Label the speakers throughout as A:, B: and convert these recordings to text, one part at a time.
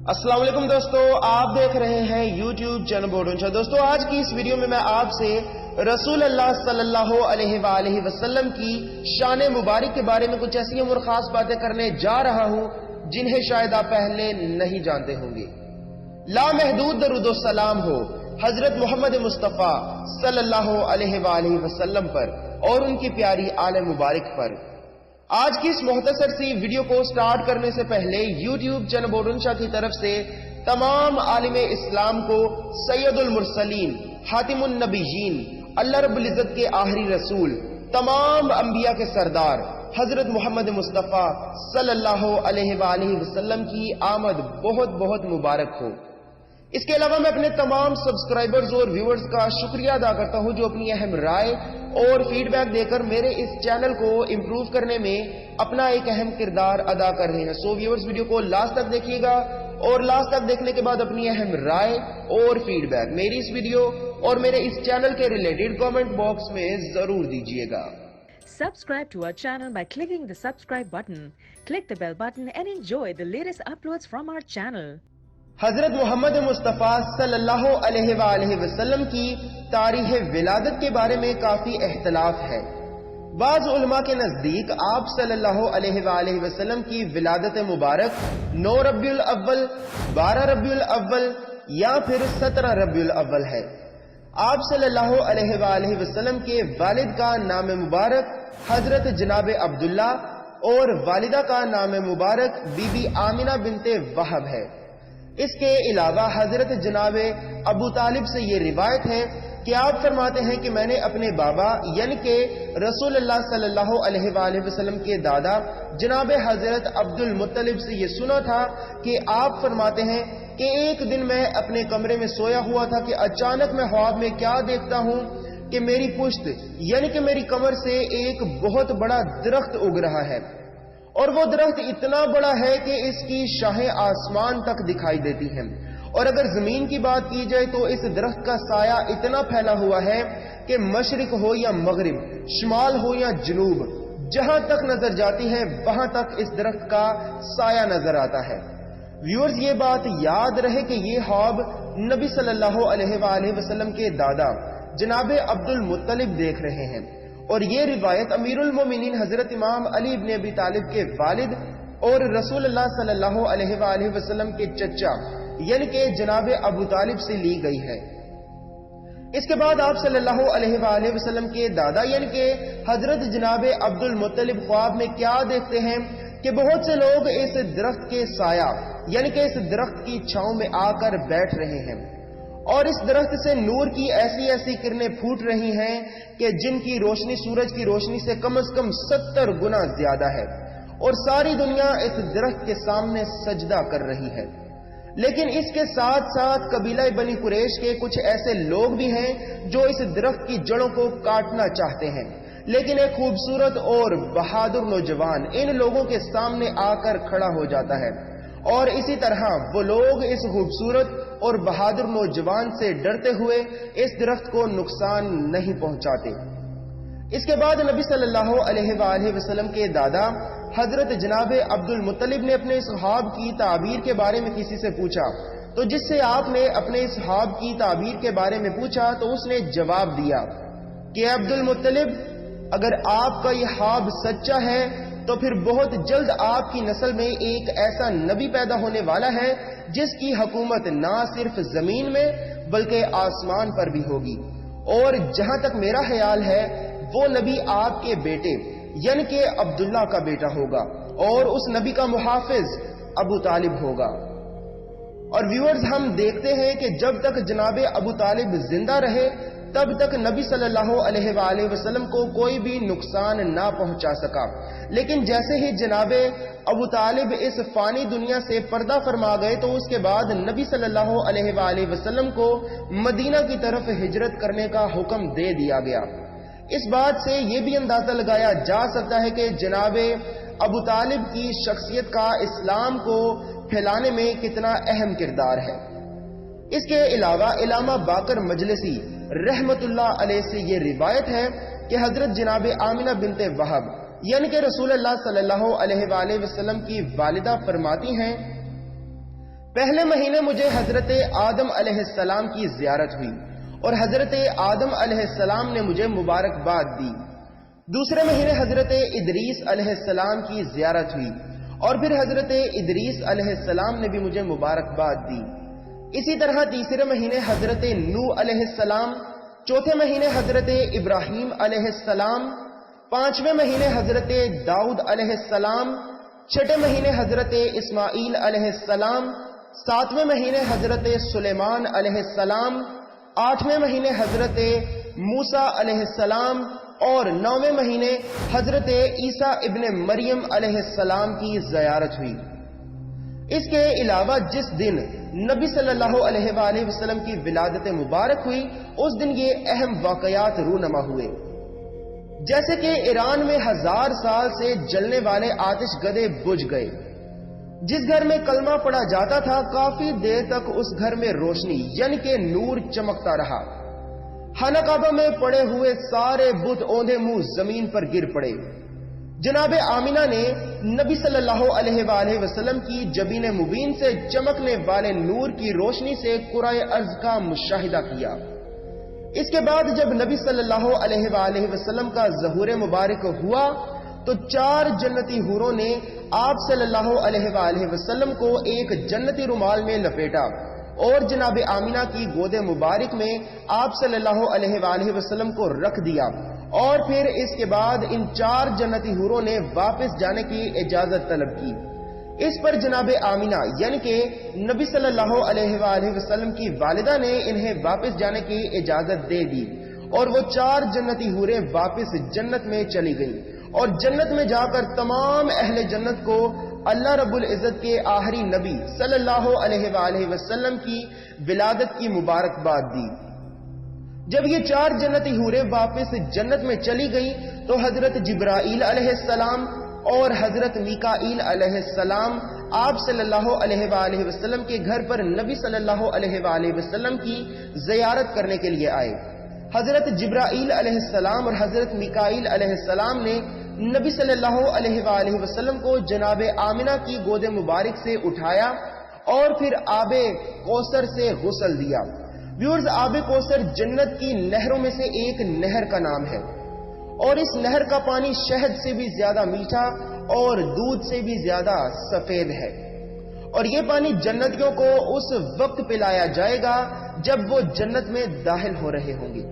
A: السلام علیکم دوستو، آپ دیکھ رہے ہیں یوٹیوب چینل بورڈ۔ دوستو آج کی اس ویڈیو میں آپ سے رسول اللہ صلی اللہ علیہ وآلہ وسلم کی شان مبارک کے بارے میں کچھ ایسی اور خاص باتیں کرنے جا رہا ہوں جنہیں شاید آپ پہلے نہیں جانتے ہوں گے۔ لامحدود درود و سلام ہو حضرت محمد مصطفیٰ صلی اللہ علیہ وآلہ وسلم پر اور ان کی پیاری آل مبارک پر۔ آج کی اس مختصر سی ویڈیو کو سٹارٹ کرنے سے پہلے یوٹیوب چینل بورڈ کی طرف سے تمام عالم اسلام کو سید المرسلین، خاتم النبیین، اللہ رب العزت کے آخری رسول، تمام انبیاء کے سردار حضرت محمد مصطفیٰ صلی اللہ علیہ وآلہ وسلم کی آمد بہت بہت مبارک ہو۔ اس کے علاوہ میں اپنے تمام سبسکرائبرز اور ویورز کا شکریہ ادا کرتا ہوں جو اپنی اہم رائے اور فیڈ بیک دے کر میرے اس چینل کو امپروو کرنے میں اپنا ایک اہم کردار ادا کر رہے ہیں۔ سو ویورز ویڈیو کو لاسٹ تک دیکھیے گا اور لاسٹ تک دیکھنے کے بعد اپنی اہم رائے اور فیڈ بیک میری اس ویڈیو اور میرے اس چینل کے ریلیٹڈ کامنٹ باکس میں ضرور دیجیے گا۔
B: Subscribe to our channel by clicking the subscribe button. Click the bell button and enjoy the latest uploads from our channel.
A: حضرت محمد مصطفیٰ صلی اللہ علیہ وآلہ وسلم کی تاریخ ولادت کے بارے میں کافی اختلاف ہے۔ بعض علماء کے نزدیک آپ صلی اللہ علیہ وآلہ وسلم کی ولادت مبارک 9 ربیع الاول، 12 ربیع الاول یا پھر 17 ربیع الاول ہے۔ آپ صلی اللہ علیہ وآلہ وسلم کے والد کا نام مبارک حضرت جناب عبداللہ اور والدہ کا نام مبارک بی بی آمنہ بنت وہب ہے۔ اس کے علاوہ حضرت جناب ابو طالب سے یہ روایت ہے کہ آپ فرماتے ہیں کہ میں نے اپنے بابا یعنی کہ رسول اللہ صلی اللہ علیہ وآلہ وسلم کے دادا جناب حضرت عبد المطلب سے یہ سنا تھا کہ آپ فرماتے ہیں کہ ایک دن میں اپنے کمرے میں سویا ہوا تھا کہ اچانک میں خواب میں کیا دیکھتا ہوں کہ میری پشت یعنی کہ میری کمر سے ایک بہت بڑا درخت اگ رہا ہے، اور وہ درخت اتنا بڑا ہے کہ اس کی شاخیں آسمان تک دکھائی دیتی ہیں، اور اگر زمین کی بات کی جائے تو اس درخت کا سایہ اتنا پھیلا ہوا ہے کہ مشرق ہو یا مغرب، شمال ہو یا جنوب، جہاں تک نظر جاتی ہے وہاں تک اس درخت کا سایہ نظر آتا ہے۔ ویورز یہ بات یاد رہے کہ یہ خواب نبی صلی اللہ علیہ وآلہ وسلم کے دادا جناب عبد المطلب دیکھ رہے ہیں، اور یہ روایت امیر المومنین حضرت امام علی ابن ابی طالب کے والد اور رسول اللہ صلی اللہ علیہ وآلہ وسلم کے چچا یعنی کہ جناب ابو طالب سے لی گئی ہے۔ اس کے بعد آپ صلی اللہ علیہ وآلہ وسلم کے دادا یعنی کہ حضرت جناب عبد المطلب خواب میں کیا دیکھتے ہیں کہ بہت سے لوگ اس درخت کے سایہ یعنی کہ اس درخت کی چھاؤں میں آ کر بیٹھ رہے ہیں، اور اس درخت سے نور کی ایسی ایسی کرنیں پھوٹ رہی ہیں کہ جن کی روشنی سورج کی روشنی سے کم از کم 70 گنا زیادہ ہے، اور ساری دنیا اس درخت کے سامنے سجدہ کر رہی ہے۔ لیکن اس کے ساتھ ساتھ قبیلہ بنی قریش کے کچھ ایسے لوگ بھی ہیں جو اس درخت کی جڑوں کو کاٹنا چاہتے ہیں، لیکن ایک خوبصورت اور بہادر نوجوان ان لوگوں کے سامنے آ کر کھڑا ہو جاتا ہے، اور اسی طرح وہ لوگ اس خوبصورت اور بہادر نوجوان سے ڈرتے ہوئے اس درخت کو نقصان نہیں پہنچاتے۔ اس کے بعد نبی صلی اللہ علیہ وآلہ وسلم کے دادا حضرت جناب عبد المطلب نے اپنے اس خواب کی تعبیر کے بارے میں کسی سے پوچھا، تو جس سے آپ نے اپنے اس خواب کی تعبیر کے بارے میں پوچھا تو اس نے جواب دیا کہ عبد المطلب، اگر آپ کا یہ خواب سچا ہے تو پھر بہت جلد آپ کی نسل میں ایک ایسا نبی پیدا ہونے والا ہے جس کی حکومت نہ صرف زمین میں بلکہ آسمان پر بھی ہوگی، اور جہاں تک میرا خیال ہے وہ نبی آپ کے بیٹے یعنی کہ عبداللہ کا بیٹا ہوگا، اور اس نبی کا محافظ ابو طالب ہوگا۔ اور ویورز ہم دیکھتے ہیں کہ جب تک جناب ابو طالب زندہ رہے تب تک نبی صلی اللہ علیہ وآلہ وسلم کو کوئی بھی نقصان نہ پہنچا سکا، لیکن جیسے ہی جناب ابو طالب اس فانی دنیا سے پردہ فرما گئے تو اس کے بعد نبی صلی اللہ علیہ وآلہ وسلم کو مدینہ کی طرف ہجرت کرنے کا حکم دے دیا گیا۔ اس بات سے یہ بھی اندازہ لگایا جا سکتا ہے کہ جناب ابو طالب کی شخصیت کا اسلام کو پھیلانے میں کتنا اہم کردار ہے۔ اس کے علاوہ علامہ باقر مجلسی رحمت اللہ علیہ سے یہ روایت ہے کہ حضرت جناب آمنہ بنت وہب یعنی کہ رسول اللہ صلی اللہ علیہ وآلہ وسلم کی والدہ فرماتی ہیں پہلے مہینے مجھے حضرت آدم علیہ السلام کی زیارت ہوئی اور حضرت آدم علیہ السلام نے مجھے مبارکباد دی۔ دوسرے مہینے حضرت ادریس علیہ السلام کی زیارت ہوئی اور پھر حضرت ادریس علیہ السلام نے بھی مجھے مبارکباد دی۔ اسی طرح تیسرے مہینے حضرت نوح علیہ السلام، چوتھے مہینے حضرت ابراہیم علیہ السلام، پانچویں مہینے حضرت داؤد علیہ السلام، چھٹے مہینے حضرت اسماعیل علیہ السلام، ساتویں مہینے حضرت سلیمان علیہ السلام، آٹھویں مہینے حضرت موسیٰ علیہ السلام اور نویں مہینے حضرت عیسیٰ ابن مریم علیہ السلام کی زیارت ہوئی۔ اس کے علاوہ جس دن نبی صلی اللہ علیہ وآلہ وسلم کی ولادت مبارک ہوئی اس دن یہ اہم واقعات رونما ہوئے، جیسے کہ ایران میں 1000 سال سے جلنے والے آتش گدے بجھ گئے۔ جس گھر میں کلمہ پڑھا جاتا تھا کافی دیر تک اس گھر میں روشنی یعنی کہ نور چمکتا رہا۔ خانہ کعبہ میں پڑے ہوئے سارے بت اوندھے منہ زمین پر گر پڑے۔ جناب آمینہ نے نبی صلی اللہ علیہ وآلہ وسلم کی جبین مبین سے چمکنے والے نور کی روشنی سے کرۂ ارض کا مشاہدہ کیا۔ اس کے بعد جب نبی صلی اللہ علیہ وآلہ وسلم کا ظہور مبارک ہوا تو 4 جنتی حوروں نے آپ صلی اللہ علیہ وآلہ وسلم کو ایک جنتی رومال میں لپیٹا اور جناب آمینہ کی گود مبارک میں آپ صلی اللہ علیہ وآلہ وسلم کو رکھ دیا، اور پھر اس کے بعد ان 4 جنتی حوروں نے واپس جانے کی اجازت طلب کی۔ اس پر جناب آمینہ یعنی کہ نبی صلی اللہ علیہ وآلہ وسلم کی والدہ نے انہیں واپس جانے کی اجازت دے دی اور وہ 4 جنتی حوریں واپس جنت میں چلی گئیں اور جنت میں جا کر تمام اہل جنت کو اللہ رب العزت کے آخری نبی صلی اللہ علیہ وآلہ وسلم کی ولادت کی مبارکباد دی۔ جب یہ 4 جنتی حوریں واپس جنت میں چلی گئیں تو حضرت جبرائیل علیہ السلام اور حضرت میکائیل علیہ السلام آپ صلی اللہ علیہ وآلہ وسلم کے گھر پر نبی صلی اللہ علیہ وآلہ وسلم کی زیارت کرنے کے لیے آئے۔ حضرت جبرائیل علیہ السلام اور حضرت میکائیل علیہ السلام نے نبی صلی اللہ علیہ وآلہ وسلم کو جناب آمینہ کی گود مبارک سے اٹھایا اور پھر آب کوثر سے غسل دیا۔ ویورز، آب کوثر جنت کی نہروں میں سے ایک نہر کا نام ہے اور اس نہر کا پانی شہد سے بھی زیادہ میٹھا اور دودھ سے بھی زیادہ سفید ہے، اور یہ پانی جنتیوں کو اس وقت پلایا جائے گا جب وہ جنت میں داخل ہو رہے ہوں گے۔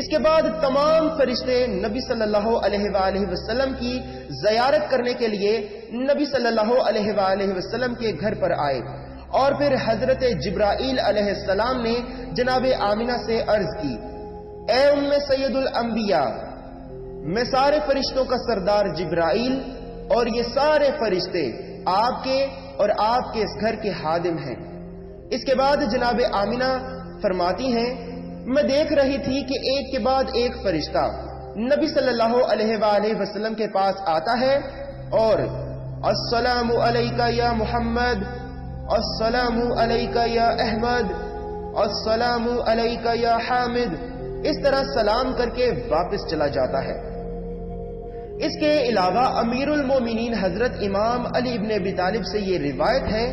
A: اس کے بعد تمام فرشتے نبی صلی اللہ علیہ وآلہ وسلم کی زیارت کرنے کے لیے نبی صلی اللہ علیہ وآلہ وسلم کے گھر پر آئے، اور پھر حضرت جبرائیل علیہ السلام نے جناب آمینہ سے عرض کی، اے ام سید الانبیاء، میں سارے فرشتوں کا سردار جبرائیل اور یہ سارے فرشتے آپ کے اور آپ کے اس گھر کے خادم ہیں۔ اس کے بعد جناب آمینہ فرماتی ہیں، میں دیکھ رہی تھی کہ ایک کے بعد ایک فرشتہ نبی صلی اللہ علیہ وآلہ وسلم کے پاس آتا ہے اور السلام علیکہ یا محمد، السلام علیکہ یا احمد، السلام علیکہ یا حامد، اس طرح سلام کر کے واپس چلا جاتا ہے۔ اس کے علاوہ امیر المومنین حضرت امام علی ابن ابی طالب سے یہ روایت ہے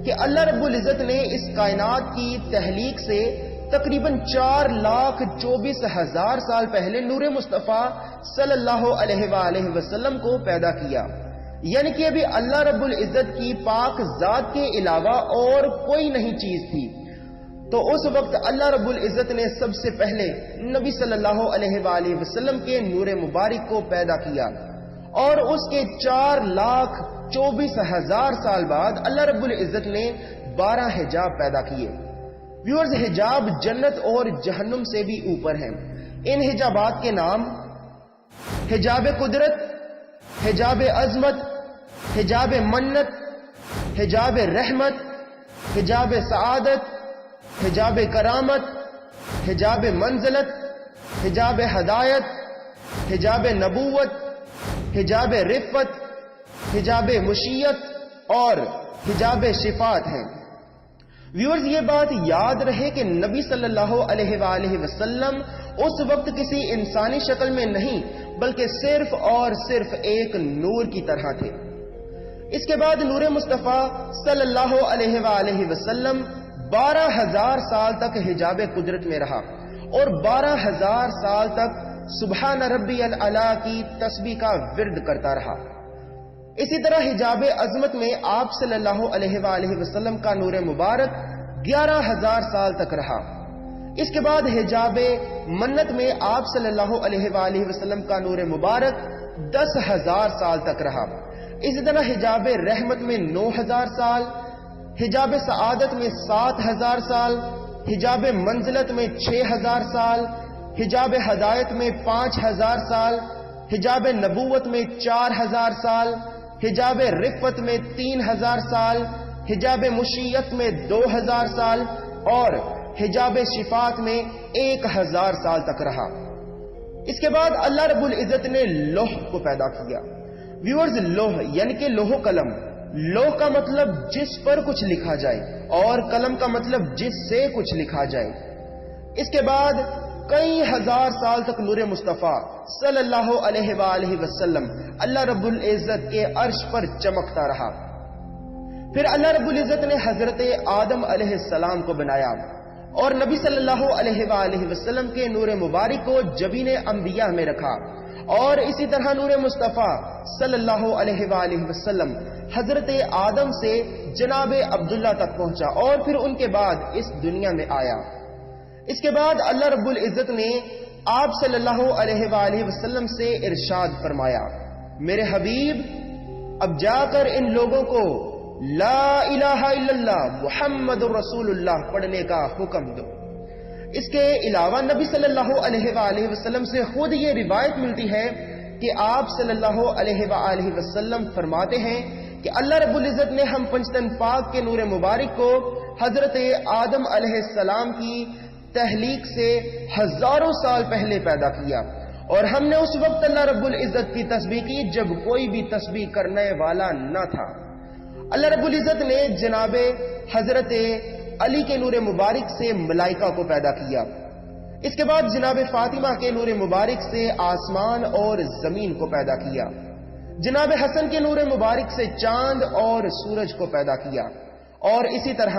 A: کہ اللہ رب العزت نے اس کائنات کی تخلیق سے تقریباً 4,24,000 سال پہلے نور مصطفیٰ صلی اللہ علیہ وآلہ وسلم کو پیدا کیا، یعنی کہ ابھی اللہ رب العزت کی پاک ذات کے علاوہ اور کوئی نہیں چیز تھی۔ تو اس وقت اللہ رب العزت نے سب سے پہلے نبی صلی اللہ علیہ وآلہ وسلم کے نور مبارک کو پیدا کیا، اور اس کے 4,24,000 سال بعد اللہ رب العزت نے 12 حجاب پیدا کیے۔ ویورز، حجاب جنت اور جہنم سے بھی اوپر ہیں۔ ان حجابات کے نام حجاب قدرت، حجاب عظمت، حجاب منت، حجاب رحمت، حجاب سعادت، حجاب کرامت، حجاب منزلت، حجاب ہدایت، حجاب نبوت، حجاب رفت، حجاب مشیت اور حجاب شفاعت ہیں۔ ویورز، یہ بات یاد رہے کہ نبی صلی اللہ علیہ وآلہ وسلم اس وقت کسی انسانی شکل میں نہیں بلکہ صرف اور صرف ایک نور کی طرح تھے۔ اس کے بعد نور مصطفیٰ صلی اللہ علیہ وآلہ وسلم 12,000 سال تک حجاب قدرت میں رہا اور 12,000 سال تک سبحان ربی العلا کی تسبیح کا ورد کرتا رہا۔ اسی طرح حجاب عظمت میں آپ صلی اللہ علیہ وآلہ وسلم کا نور مبارک 11,000 سال تک رہا۔ اس کے بعد حجاب منت میں آپ صلی اللہ علیہ وآلہ وسلم کا نور مبارک 10,000 سال تک رہا۔ اسی طرح حجاب رحمت میں 9,000 سال، حجاب سعادت میں 7,000 سال، حجاب منزلت میں 6,000 سال، حجاب ہدایت میں 5,000 سال، حجاب نبوت میں 4,000 سال، حجاب رفت میں 3,000 سال، حجاب مشیت میں 2,000 سال اور حجاب شفاعت میں 1,000 سال تک رہا۔ اس کے بعد اللہ رب العزت نے لوح کو پیدا کیا۔ ویورز، لوح یعنی کہ لوح قلم، لوح کا مطلب جس پر کچھ لکھا جائے اور قلم کا مطلب جس سے کچھ لکھا جائے۔ اس کے بعد کئی ہزار سال تک نور مصطفیٰ صلی اللہ علیہ وآلہ وسلم اللہ رب العزت کے عرش پر چمکتا رہا۔ پھر اللہ رب العزت نے حضرت آدم علیہ السلام کو بنایا اور نبی صلی اللہ علیہ وآلہ وسلم کے نور مبارک کو جبین انبیاء میں رکھا، اور اسی طرح نور مصطفیٰ صلی اللہ علیہ وآلہ وسلم حضرت آدم سے جناب عبداللہ تک پہنچا اور پھر ان کے بعد اس دنیا میں آیا۔ اس کے بعد اللہ رب العزت نے آپ صلی اللہ علیہ وآلہ وسلم سے ارشاد فرمایا، میرے حبیب اب جا کر ان لوگوں کو لا الہ الا اللہ محمد رسول اللہ پڑھنے کا حکم دو۔ اس کے علاوہ نبی صلی اللہ علیہ وآلہ وسلم سے خود یہ روایت ملتی ہے کہ آپ صلی اللہ علیہ وآلہ وسلم فرماتے ہیں کہ اللہ رب العزت نے ہم پنجتن پاک کے نور مبارک کو حضرت آدم علیہ السلام کی تخلیق سے ہزاروں سال پہلے پیدا کیا، اور ہم نے اس وقت اللہ رب العزت کی تسبیح کی جب کوئی بھی تسبیح کرنے والا نہ تھا۔ اللہ رب العزت نے جناب حضرت علی کے نور مبارک سے ملائکہ کو پیدا کیا۔ اس کے بعد جناب فاطمہ کے نور مبارک سے آسمان اور زمین کو پیدا کیا۔ جناب حسن کے نور مبارک سے چاند اور سورج کو پیدا کیا، اور اسی طرح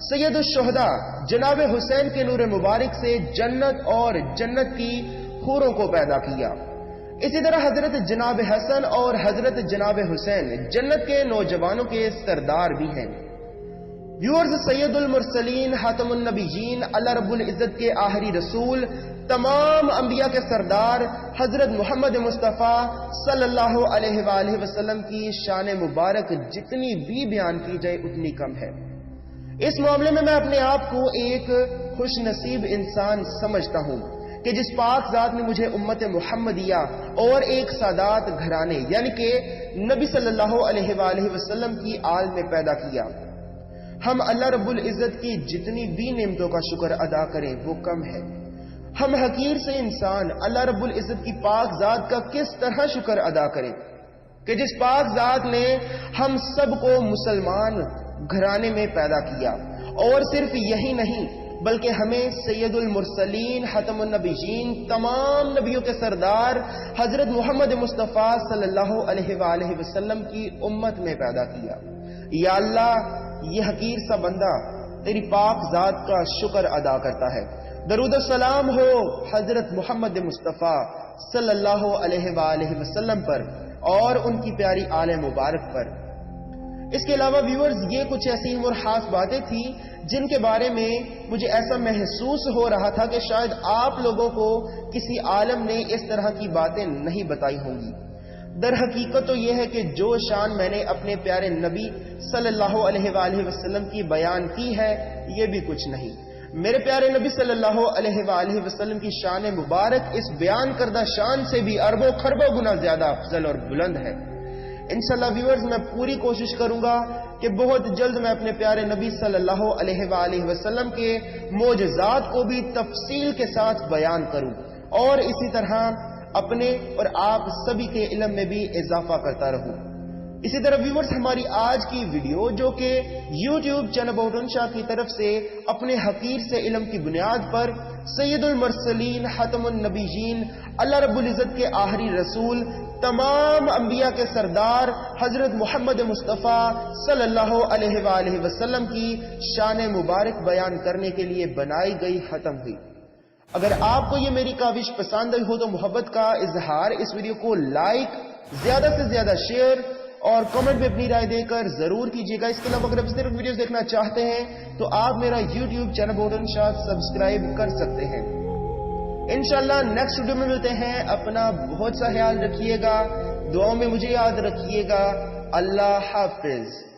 A: سید الشہداء جناب حسین کے نور مبارک سے جنت اور جنت کی حوروں کو پیدا کیا۔ اسی طرح حضرت جناب حسن اور حضرت جناب حسین جنت کے نوجوانوں کے سردار بھی ہیں۔ ویورز، سید المرسلین خاتم النبیین اللہ رب العزت کے آخری رسول تمام انبیاء کے سردار حضرت محمد مصطفیٰ صلی اللہ علیہ وآلہ وسلم کی شان مبارک جتنی بھی بیان کی جائے اتنی کم ہے۔ اس معاملے میں اپنے آپ کو ایک خوش نصیب انسان سمجھتا ہوں کہ جس پاک ذات نے مجھے امت محمدیہ اور ایک سادات گھرانے یعنی کہ نبی صلی اللہ علیہ وآلہ وسلم کی آل میں پیدا کیا۔ ہم اللہ رب العزت کی جتنی بھی نعمتوں کا شکر ادا کریں وہ کم ہے۔ ہم حقیر سے انسان اللہ رب العزت کی پاک ذات کا کس طرح شکر ادا کریں کہ جس پاک ذات نے ہم سب کو مسلمان گھرانے میں پیدا کیا، اور صرف یہی نہیں بلکہ ہمیں سید المرسلین ختم النبیین تمام نبیوں کے سردار حضرت محمد مصطفیٰ صلی اللہ علیہ وآلہ وسلم کی امت میں پیدا کیا۔ یا اللہ، یہ حقیر سا بندہ تیری پاک ذات کا شکر ادا کرتا ہے۔ درود السلام ہو حضرت محمد مصطفیٰ صلی اللہ علیہ وآلہ وسلم پر اور ان کی پیاری آل مبارک پر۔ اس کے علاوہ ویورز، یہ کچھ ایسی اور خاص باتیں تھیں جن کے بارے میں مجھے ایسا محسوس ہو رہا تھا کہ شاید آپ لوگوں کو کسی عالم نے اس طرح کی باتیں نہیں بتائی ہوں گی۔ در حقیقت تو یہ ہے کہ جو شان میں نے اپنے پیارے نبی صلی اللہ علیہ وآلہ وسلم کی بیان کی ہے یہ بھی کچھ نہیں۔ میرے پیارے نبی صلی اللہ علیہ وآلہ وسلم کی شان مبارک اس بیان کردہ شان سے بھی اربوں خربوں گنا زیادہ افضل اور بلند ہے۔ انشاءاللہ ویورز، میں پوری کوشش کروں گا کہ بہت جلد میں اپنے پیارے نبی صلی اللہ علیہ وآلہ وسلم کے معجزات کو بھی تفصیل کے ساتھ بیان کروں، اور اسی طرح اپنے اور آپ سبھی کے علم میں بھی اضافہ کرتا رہوں۔ اسی طرح ویورز، ہماری آج کی ویڈیو جو کہ یوٹیوب چینل بہتنشاہ کی طرف سے اپنے حقیر سے علم کی بنیاد پر سید المرسلین ختم النبیین اللہ رب العزت کے آخری رسول تمام انبیاء کے سردار حضرت محمد مصطفیٰ صلی اللہ علیہ وآلہ وسلم کی شان مبارک بیان کرنے کے لیے بنائی گئی ختم ہوئی۔ اگر آپ کو یہ میری کاوش پسند آئی ہو تو محبت کا اظہار اس ویڈیو کو لائک، زیادہ سے زیادہ شیئر اور کمنٹ میں اپنی رائے دے کر ضرور کیجیے گا۔ اس کے علاوہ اگر آپ صرف ویڈیوز دیکھنا چاہتے ہیں تو آپ میرا یوٹیوب چینل بوٹن شاہ سبسکرائب کر سکتے ہیں۔ انشاءاللہ نیکسٹ ویڈیو میں ملتے ہیں۔ اپنا بہت سا خیال رکھیے گا، دعاؤں میں مجھے یاد رکھیے گا۔ اللہ حافظ۔